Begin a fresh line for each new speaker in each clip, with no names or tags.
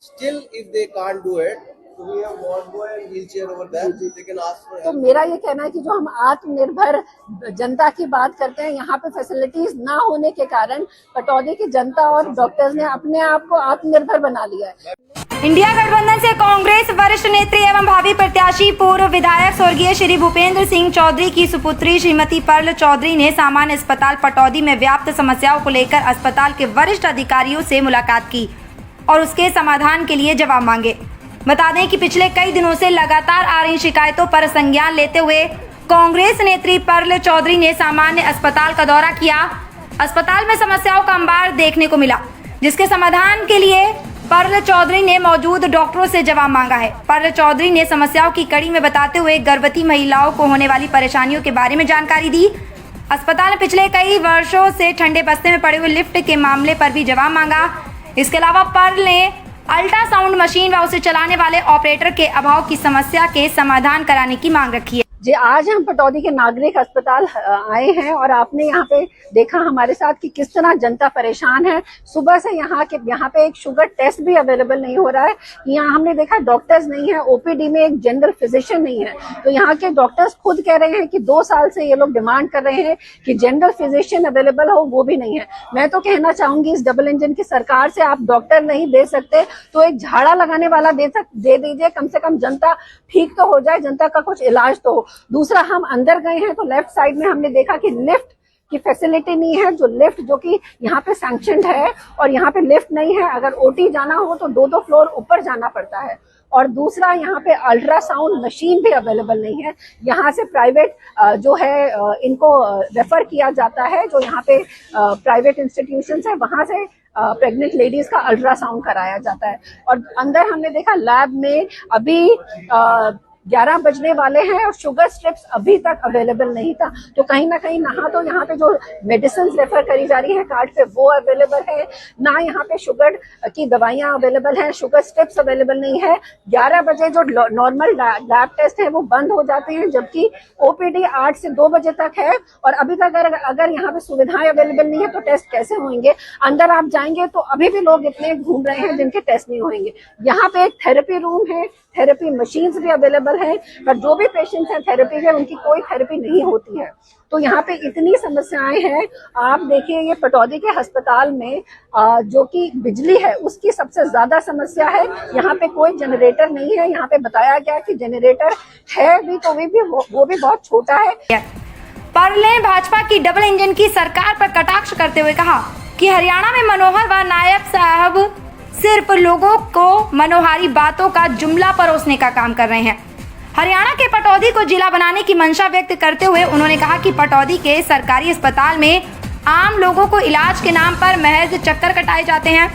Still, if they can't do it, so we have wardrobe and wheelchair over there. They can ask for
तो
help.
मेरा ये कहना है कि जो हम आत्मनिर्भर जनता की बात करते हैं, यहाँ पे फैसिलिटीज ना होने के कारण पटौदी की जनता और डॉक्टर्स ने अपने आप को आत्मनिर्भर बना लिया है।
इंडिया गठबंधन से कांग्रेस वरिष्ठ नेत्री एवं भावी प्रत्याशी पूर्व विधायक स्वर्गीय श्री भूपेंद्र सिंह चौधरी की सुपुत्री श्रीमती पर्ल चौधरी ने सामान्य अस्पताल पटौदी में व्याप्त समस्याओं को लेकर अस्पताल के वरिष्ठ अधिकारियों से मुलाकात की और उसके समाधान के लिए जवाब मांगे। बता दें कि पिछले कई दिनों से लगातार आ रही शिकायतों पर संज्ञान लेते हुए कांग्रेस नेत्री पर्ल चौधरी ने सामान्य अस्पताल का दौरा किया। अस्पताल में समस्याओं का अंबार देखने को मिला, जिसके समाधान के लिए पर्ल चौधरी ने मौजूद डॉक्टरों से जवाब मांगा है। पर्ल चौधरी ने समस्याओं की कड़ी में बताते हुए गर्भवती महिलाओं को होने वाली परेशानियों के बारे में जानकारी दी। अस्पताल में पिछले कई वर्षों से ठंडे बस्ते में पड़े हुए लिफ्ट के मामले पर भी जवाब मांगा। इसके अलावा पर्ल ने अल्ट्रासाउंड मशीन व उसे चलाने वाले ऑपरेटर के अभाव की समस्या के समाधान कराने की मांग रखी है।
जी, आज हम पटौदी के नागरिक अस्पताल आए हैं और आपने यहाँ पे देखा हमारे साथ कि किस तरह जनता परेशान है। सुबह से यहाँ पे एक शुगर टेस्ट भी अवेलेबल नहीं हो रहा है। यहाँ हमने देखा डॉक्टर्स नहीं है, ओपीडी में एक जनरल फिजिशियन नहीं है। तो यहाँ के डॉक्टर्स खुद कह रहे हैं कि 2 साल से ये लोग डिमांड कर रहे हैं कि जनरल फिजिशियन अवेलेबल हो, वो भी नहीं है। मैं तो कहना चाहूंगी इस डबल इंजन की सरकार से, आप डॉक्टर नहीं दे सकते तो एक झाड़ा लगाने वाला दे दीजिए, कम से कम जनता ठीक तो हो जाए, जनता का कुछ इलाज तो हो। दूसरा, हम अंदर गए हैं तो लेफ्ट साइड में हमने देखा कि लिफ्ट की फैसिलिटी नहीं है। जो लिफ्ट जो कि यहाँ पे सैंक्शनड है और यहाँ पे लिफ्ट नहीं है। अगर ओटी जाना हो तो 2-2 फ्लोर ऊपर जाना पड़ता है। और दूसरा, यहाँ पे अल्ट्रासाउंड मशीन भी अवेलेबल नहीं है। यहाँ से प्राइवेट जो है इनको रेफर किया जाता है, जो यहाँ पे प्राइवेट इंस्टीट्यूशंस है, वहां से प्रेग्नेंट लेडीज का अल्ट्रासाउंड कराया जाता है। और अंदर हमने देखा लैब में अभी 11 बजने वाले हैं और शुगर स्ट्रिप्स अभी तक अवेलेबल नहीं था। तो कहीं ना कहीं ना तो यहाँ पे जो मेडिसिन रेफर करी जा रही है कार्ड पे वो अवेलेबल है, ना यहाँ पे शुगर की दवाइयाँ अवेलेबल हैं, शुगर स्ट्रिप्स अवेलेबल नहीं है। 11 बजे जो नॉर्मल लैब टेस्ट है वो बंद हो जाते हैं, जबकि ओपीडी 8 से 2 बजे तक है। और अभी तक अगर यहाँ पे सुविधाएं अवेलेबल नहीं है तो टेस्ट कैसे होंगे? अंदर आप जाएंगे तो अभी भी लोग इतने घूम रहे हैं जिनके टेस्ट नहीं होंगे। यहाँ पे एक थेरेपी रूम है, थेरेपी मशीन्स भी अवेलेबल है, पर जो भी पेशेंट्स हैं थेरेपी के, उनकी कोई थेरेपी नहीं होती है। तो यहाँ पे इतनी समस्याएं हैं। आप देखिए ये पटौदी के अस्पताल में जो कि बिजली है उसकी सबसे ज्यादा समस्या है। यहाँ पे कोई जनरेटर नहीं है। यहाँ पे बताया गया कि जनरेटर है भी तो वो भी बहुत छोटा है।
पर्ल ने भाजपा की डबल इंजन की सरकार पर कटाक्ष करते हुए कहा कि हरियाणा में मनोहर व नायब साहब सिर्फ लोगों को मनोहारी बातों का जुमला परोसने का काम कर रहे हैं। हरियाणा के पटौदी को जिला बनाने की मंशा व्यक्त करते हुए उन्होंने कहा कि पटौदी के सरकारी अस्पताल में आम लोगों को इलाज के नाम पर महज चक्कर कटाए जाते हैं,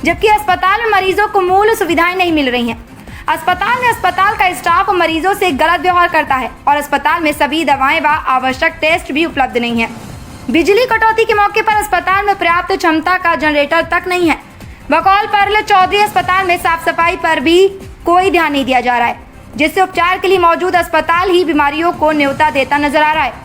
जबकि अस्पताल में मरीजों को मूल सुविधाएं नहीं मिल रही हैं। अस्पताल का स्टाफ मरीजों से गलत व्यवहार करता है और अस्पताल में सभी दवाएं व आवश्यक टेस्ट भी उपलब्ध नहीं है। बिजली कटौती के मौके पर अस्पताल में पर्याप्त क्षमता का जनरेटर तक नहीं है। बकौल पर्ल चौधरी अस्पताल में साफ सफाई पर भी कोई ध्यान नहीं दिया जा रहा है, जिससे उपचार के लिए मौजूद अस्पताल ही बीमारियों को न्योता देता नजर आ रहा है।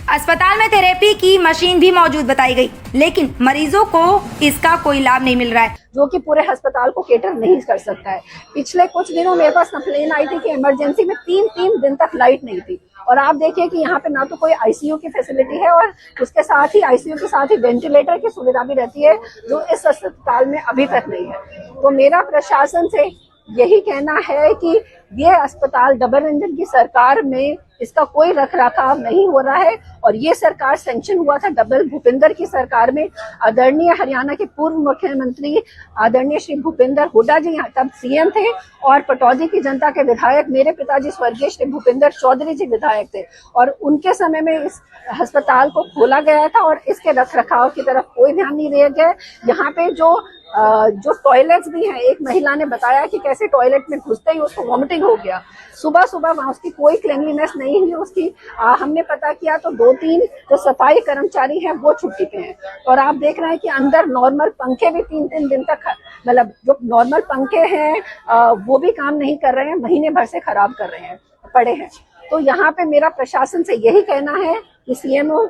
अस्पताल में थेरेपी की मशीन भी मौजूद बताई गई, लेकिन मरीजों को इसका कोई लाभ नहीं मिल रहा है,
जो कि पूरे अस्पताल को केटर नहीं कर सकता है। पिछले कुछ दिनों मेरे पास कंप्लेन आई थी कि इमरजेंसी में 3 दिन तक लाइट नहीं थी। और आप देखिए कि यहाँ पे ना तो कोई आईसीयू की फैसिलिटी है और उसके साथ ही आईसीयू के साथ ही वेंटिलेटर की सुविधा भी रहती है, जो इस अस्पताल में अभी तक नहीं है। तो मेरा प्रशासन से यही कहना है कि ये अस्पताल डबल इंजन की सरकार में इसका कोई रखरखाव नहीं हो रहा है। और ये सरकार सैंक्शन हुआ था डबल भूपेंद्र की सरकार में। आदरणीय हरियाणा के पूर्व मुख्यमंत्री आदरणीय श्री भूपेंद्र हुड्डा जी तब सीएम थे और पटौदी की जनता के विधायक मेरे पिताजी स्वर्गीय श्री भूपेंद्र चौधरी जी विधायक थे। और उनके समय में इस अस्पताल को खोला गया था और इसके रखरखाव की तरफ कोई ध्यान नहीं दिया गया। यहाँ पे जो टॉयलेट्स भी हैं, एक महिला ने बताया कि कैसे टॉयलेट में घुसते ही उसको वॉमिटिंग हो गया। सुबह वहां उसकी कोई क्लीनलीनेस नहीं हुई उसकी। हमने पता किया तो 2-3 जो सफाई कर्मचारी हैं वो छुट्टी पे हैं। और आप देख रहे हैं कि अंदर नॉर्मल पंखे भी 3-3 दिन तक, मतलब जो नॉर्मल पंखे हैं वो भी काम नहीं कर रहे हैं, महीने भर से खराब कर रहे हैं पड़े हैं। तो यहाँ पे मेरा प्रशासन से यही कहना है कि सीएमओ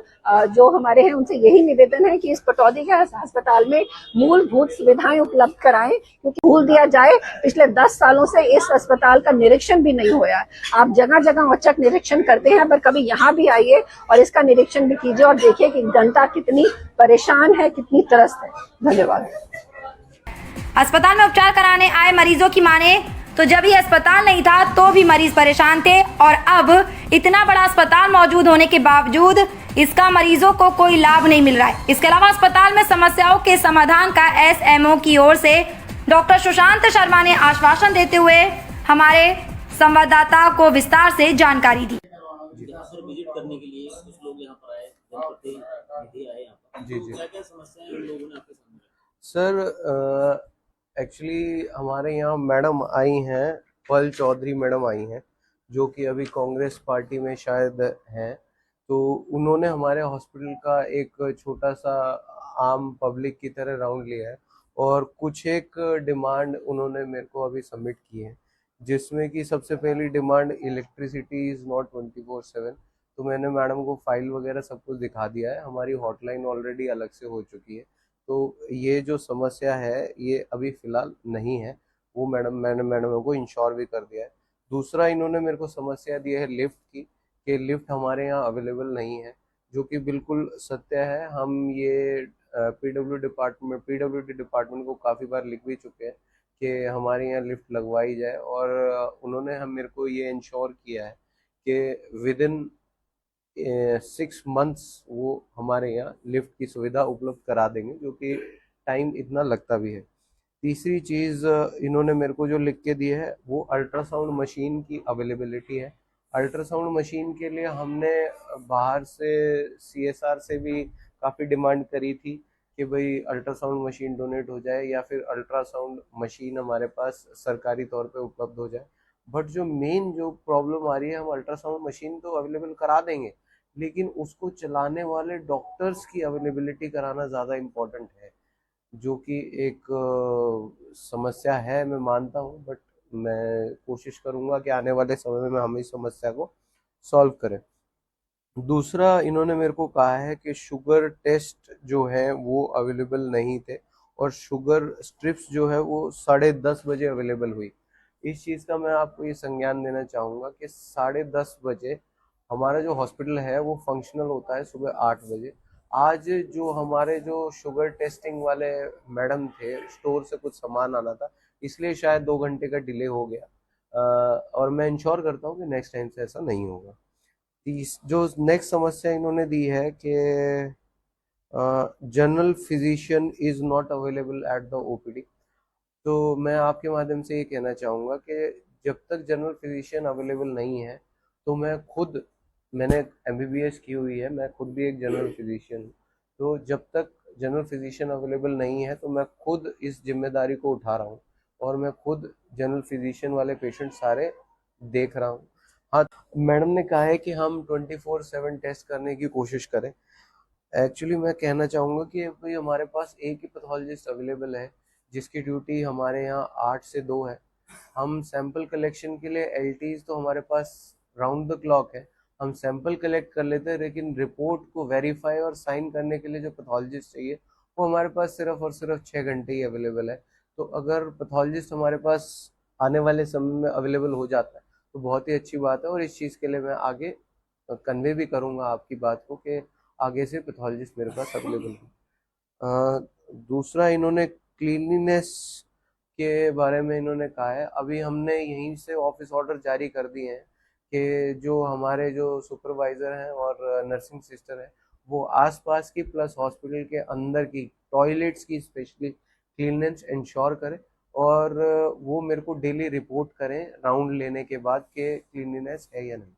जो हमारे हैं उनसे यही निवेदन है कि इस पटौदी के अस्पताल में मूलभूत सुविधाएं उपलब्ध कराएं, क्योंकि भूल दिया जाए पिछले 10 सालों से इस अस्पताल का निरीक्षण भी नहीं हुआ है। आप जगह जगह औचक निरीक्षण करते हैं, पर कभी यहाँ भी आइए और इसका निरीक्षण भी कीजिए और देखिए कि जनता कितनी परेशान है, कितनी त्रस्त है। धन्यवाद।
अस्पताल में उपचार कराने आए मरीजों की माने तो जब ये अस्पताल नहीं था तो भी मरीज परेशान थे, और अब इतना बड़ा अस्पताल मौजूद होने के बावजूद इसका मरीजों को कोई लाभ नहीं मिल रहा है। इसके अलावा अस्पताल में समस्याओं के समाधान का एसएमओ की ओर से डॉक्टर सुशांत शर्मा ने आश्वासन देते हुए हमारे संवाददाता को विस्तार से जानकारी दी।
सर विजिट करने के लिए कुछ लोग यहाँ पर आए, जनप्रतिनिधि आए यहाँ पर।
जी जी
क्या क्या समस्याएं उन लोगों ने आपके सामने रखी?
सर एक्चुअली हमारे यहाँ मैडम आई हैं, पल चौधरी मैडम आई हैं, जो कि अभी कांग्रेस पार्टी में शायद हैं। तो उन्होंने हमारे हॉस्पिटल का एक छोटा सा आम पब्लिक की तरह राउंड लिया है और कुछ एक डिमांड उन्होंने मेरे को अभी सबमिट की है, जिसमें कि सबसे पहली डिमांड इलेक्ट्रिसिटी इज़ नॉट 24/7। तो मैंने मैडम को फाइल वगैरह सब कुछ दिखा दिया है। हमारी हॉटलाइन ऑलरेडी अलग से हो चुकी है, तो ये जो समस्या है ये अभी फ़िलहाल नहीं है। वो मैंने मैडम को इंश्योर भी कर दिया है। दूसरा इन्होंने मेरे को समस्या दी है लिफ्ट की, कि लिफ्ट हमारे यहाँ अवेलेबल नहीं है, जो कि बिल्कुल सत्य है। हम ये पीडब्ल्यूडी डिपार्टमेंट को काफ़ी बार लिख भी चुके हैं कि हमारे यहाँ लिफ्ट लगवाई जाए, और उन्होंने हम मेरे को ये इंश्योर किया है कि विदिन 6 मंथ्स वो हमारे यहाँ लिफ्ट की सुविधा उपलब्ध करा देंगे, जो कि टाइम इतना लगता भी है। तीसरी चीज़ इन्होंने मेरे को जो लिख के दी है वो अल्ट्रासाउंड मशीन की अवेलेबिलिटी है। अल्ट्रासाउंड मशीन के लिए हमने बाहर से CSR से भी काफ़ी डिमांड करी थी कि भाई अल्ट्रासाउंड मशीन डोनेट हो जाए या फिर अल्ट्रासाउंड मशीन हमारे पास सरकारी तौर पे उपलब्ध हो जाए। बट जो मेन जो प्रॉब्लम आ रही है, हम अल्ट्रासाउंड मशीन तो अवेलेबल करा देंगे, लेकिन उसको चलाने वाले डॉक्टर्स की अवेलेबिलिटी कराना ज़्यादा इम्पोर्टेंट है, जो कि एक समस्या है, मैं मानता हूँ। बट मैं कोशिश करूँगा कि आने वाले समय में हम इस समस्या को सॉल्व करें। दूसरा इन्होंने मेरे को कहा है कि शुगर टेस्ट जो है वो अवेलेबल नहीं थे, और शुगर स्ट्रिप्स जो है वो 10:30 बजे अवेलेबल हुई। इस चीज़ का मैं आपको ये संज्ञान देना चाहूँगा कि 10:30 बजे हमारा जो हॉस्पिटल है वो फंक्शनल होता है सुबह 8 बजे। आज जो हमारे जो शुगर टेस्टिंग वाले मैडम थे, स्टोर से कुछ सामान आना था, इसलिए शायद 2 घंटे का डिले हो गया। और मैं इंश्योर करता हूँ कि नेक्स्ट टाइम से ऐसा नहीं होगा। जो नेक्स्ट समस्या इन्होंने दी है कि general physician is not available at the OPD। तो मैं आपके माध्यम से ये कहना चाहूँगा कि जब तक जनरल फिजिशियन अवेलेबल नहीं है, तो मैंने MBBS की हुई है, मैं खुद भी एक जनरल फिजिशियन हूँ। तो जब तक जनरल फिजिशियन अवेलेबल नहीं है, तो मैं खुद इस जिम्मेदारी को उठा रहा हूँ और मैं खुद जनरल फिजिशियन वाले पेशेंट सारे देख रहा हूँ। हाँ, मैडम ने कहा है कि हम 24/7 टेस्ट करने की कोशिश करें। एक्चुअली मैं कहना चाहूँगा कि भाई हमारे पास एक ही पैथोलॉजिस्ट अवेलेबल है, जिसकी ड्यूटी हमारे यहाँ 8 से 2 है। हम सैंपल कलेक्शन के लिए LTs तो हमारे पास राउंड द क्लॉक है, हम सैंपल कलेक्ट कर लेते हैं, लेकिन रिपोर्ट को वेरीफाई और साइन करने के लिए जो पैथोलॉजिस्ट चाहिए वो हमारे पास सिर्फ और सिर्फ 6 घंटे ही अवेलेबल है। तो अगर पैथोलॉजिस्ट हमारे पास आने वाले समय में अवेलेबल हो जाता है तो बहुत ही अच्छी बात है, और इस चीज़ के लिए मैं आगे कन्वे भी करूँगा आपकी बात को कि आगे से पैथोलॉजिस्ट मेरे पास अवेलेबल हो। दूसरा इन्होंने क्लीनलीनेस के बारे में इन्होंने कहा है। अभी हमने यहीं से ऑफिस ऑर्डर जारी कर दिए हैं कि जो हमारे जो सुपरवाइज़र हैं और नर्सिंग सिस्टर हैं, वो आसपास की प्लस हॉस्पिटल के अंदर की टॉयलेट्स की स्पेशली क्लीननेस इंश्योर करें, और वो मेरे को डेली रिपोर्ट करें राउंड लेने के बाद कि क्लीनलीनेस है या नहीं।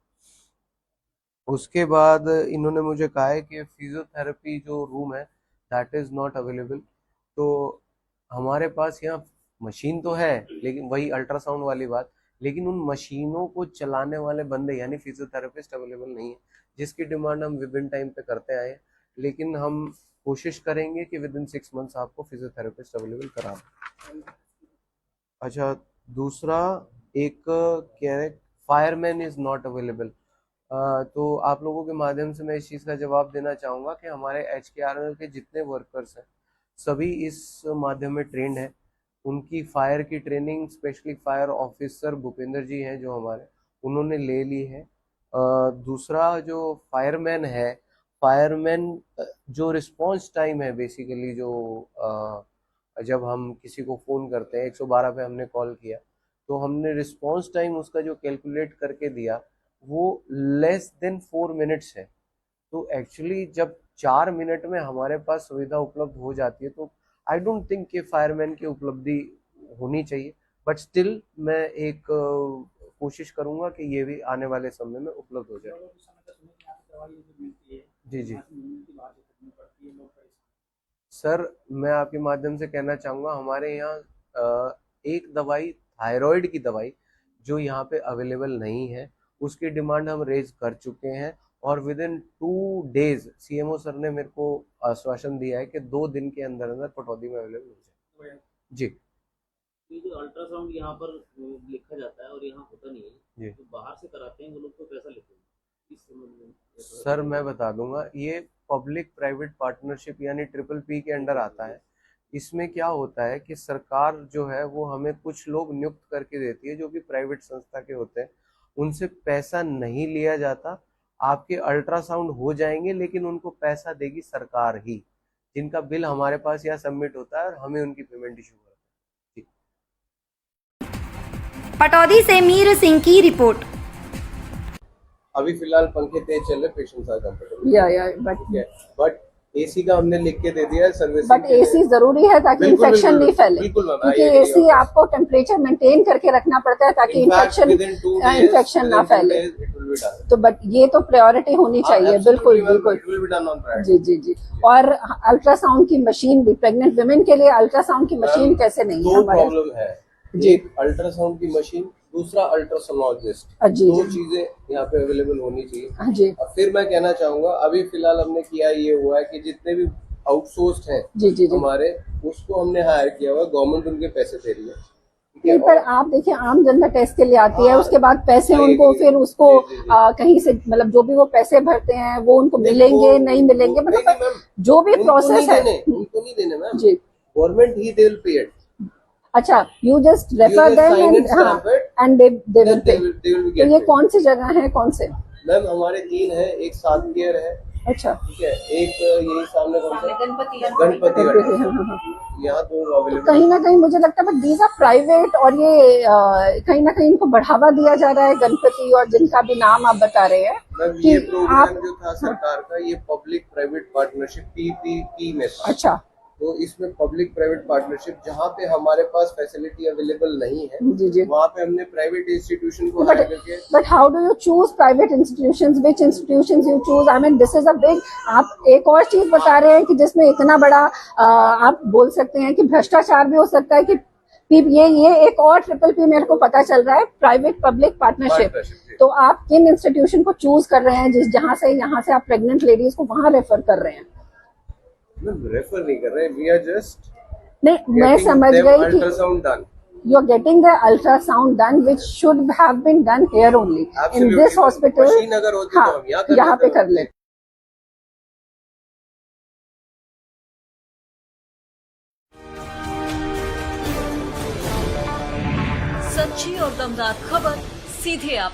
उसके बाद इन्होंने मुझे कहा है कि फिजियोथेरेपी जो रूम है दैट इज़ नॉट अवेलेबल। तो हमारे पास यहाँ मशीन तो है, लेकिन वही अल्ट्रासाउंड वाली बात, लेकिन उन मशीनों को चलाने वाले बंदे यानी फिजियोथेरेपिस्ट अवेलेबल नहीं है, जिसकी डिमांड हम विभिन्न टाइम पे करते आए हैं। लेकिन हम कोशिश करेंगे कि विदिन 6 मंथ्स आपको फिजियोथेरेपिस्ट अवेलेबल करा दें। अच्छा, दूसरा एक कह रहे फायरमैन इज़ नॉट अवेलेबल। तो आप लोगों के माध्यम से मैं इस चीज़ का जवाब देना चाहूँगा कि हमारे HKRL के जितने वर्कर्स हैं सभी इस माध्यम में ट्रेंड है। उनकी फायर की training specially fire officer Bhupendra ji हैं जो हमारे, उन्होंने ले ली है। दूसरा जो फायरमैन है, फायरमैन जो रिस्पॉन्स टाइम है बेसिकली जो जब हम किसी को फ़ोन करते हैं 112 पे हमने कॉल किया तो हमने रिस्पॉन्स टाइम उसका जो कैलकुलेट करके दिया वो लेस देन 4 मिनट्स है। तो एक्चुअली जब 4 मिनट में हमारे पास सुविधा उपलब्ध हो जाती है तो आई डोंट थिंक कि फायरमैन की उपलब्धि होनी चाहिए, बट स्टिल मैं एक कोशिश करूंगा कि ये भी आने वाले समय में उपलब्ध हो जाए। जी जी सर, मैं आपके माध्यम से कहना चाहूँगा हमारे यहाँ एक दवाई थायराइड की दवाई जो यहाँ पे अवेलेबल नहीं है उसकी डिमांड हम रेज कर चुके हैं और with in 2 days CMO sir ने मेरे को आश्वासन दिया है कि 2 दिन के अंदर अंदर पटौदी में अवेलेबल हो जाए। जी
ये जो अल्ट्रासाउंड यहाँ पर लिखा जाता है और यहाँ होता नहीं है,
जी
तो बाहर से कराते हैं वो लोग तो पैसा लेते हैं इस संबंध में
सर, मैं बता दूंगा ये पब्लिक प्राइवेट पार्टनरशिप यानी PPP के अंडर आता है। इसमें क्या होता है कि सरकार जो है वो हमें कुछ लोग नियुक्त करके देती है जो कि प्राइवेट संस्था के होते हैं, उनसे पैसा नहीं लिया जाता। आपके अल्ट्रासाउंड हो जाएंगे लेकिन उनको पैसा देगी सरकार ही, जिनका बिल हमारे पास यहाँ सबमिट होता है और हमें उनकी पेमेंट इशू करता है।
पटौदी से मीर सिंह की रिपोर्ट।
अभी फिलहाल पंखे तेज चल रहे, पेशेंट्स आर कंफर्टेबल।
या
बट एसी का हमने लिख के दे दिया है सर्विस।
बट एसी जरूरी है ताकि इन्फेक्शन नहीं फैले, क्योंकि एसी आपको टेम्परेचर मेंटेन करके रखना पड़ता है ताकि इन्फेक्शन ना फैले। तो बट ये तो प्रायोरिटी होनी चाहिए। बिल्कुल बिल्कुल जी जी जी। और अल्ट्रासाउंड की मशीन भी प्रेग्नेंट वुमेन के लिए अल्ट्रासाउंड की मशीन कैसे नहीं है?
दो प्रॉब्लम है, एक अल्ट्रासाउंड की मशीन, दूसरा अल्ट्रासोनोलॉजिस्ट। दो चीजें यहाँ पे अवेलेबल होनी चाहिए।
जी।
और फिर मैं कहना चाहूंगा अभी फिलहाल हमने किया ये हुआ है कि जितने भी आउटसोर्स्ड हैं
जी जी जी
हमारे, उसको हमने हायर किया हुआ है, गवर्नमेंट उनके पैसे दे रही है।
नहीं, पर आप देखिए आम जनता टेस्ट के लिए आती है, उसके बाद पैसे उनको फिर उसको कहीं से मतलब जो भी वो पैसे भरते हैं वो उनको मिलेंगे नहीं मिलेंगे, मतलब जो भी प्रोसेस है
उनको नहीं देने मैम
जी,
गवर्नमेंट ही दे विल पे इट।
अच्छा, you just refer them and they will pay. तो ये कौन सी जगह है, कौन से?
मैम हमारे 3 है, एक सात केयर है,
अच्छा
ठीक है, एक यही सामने गणपति यहाँ 2 अवेलेबल।
कहीं ना कहीं मुझे लगता है बट दीज आर प्राइवेट और ये कहीं ना कहीं इनको बढ़ावा दिया जा रहा है, गणपति और जिनका भी नाम आप बता रहे हैं।
मैम ये प्रोग्राम जो था सरकार का, ये पब्लिक प्राइवेट पार्टनरशिप PPP में था।
अच्छा,
तो इसमें पब्लिक प्राइवेट पार्टनरशिप जहाँ पे हमारे पास फैसिलिटी अवेलेबल नहीं है
जी जी,
वहाँ पे हमने प्राइवेट इंस्टीट्यूशन को हायर करके।
But how do you choose private institutions, which institutions you choose? I mean this is a big. आप एक और चीज बता रहे हैं कि जिसमें इतना बड़ा आप बोल सकते हैं कि भ्रष्टाचार भी हो सकता है कि ये एक और PPP मेरे को पता चल रहा है, प्राइवेट पब्लिक पार्टनरशिप। तो आप किन इंस्टीट्यूशन को चूज कर रहे हैं जहाँ से आप प्रेग्नेंट लेडीज को वहाँ रेफर कर रहे हैं?
रेफर नहीं कर रहे, वी आर जस्ट
नहीं, मैं समझ गई कि
ultrasound done,
you are getting the ultrasound done which should have been done here only in this hospital।
Machine अगर होती तो हम
यहाँ पे कर ले।
सच्ची और दमदार खबर सीधे आप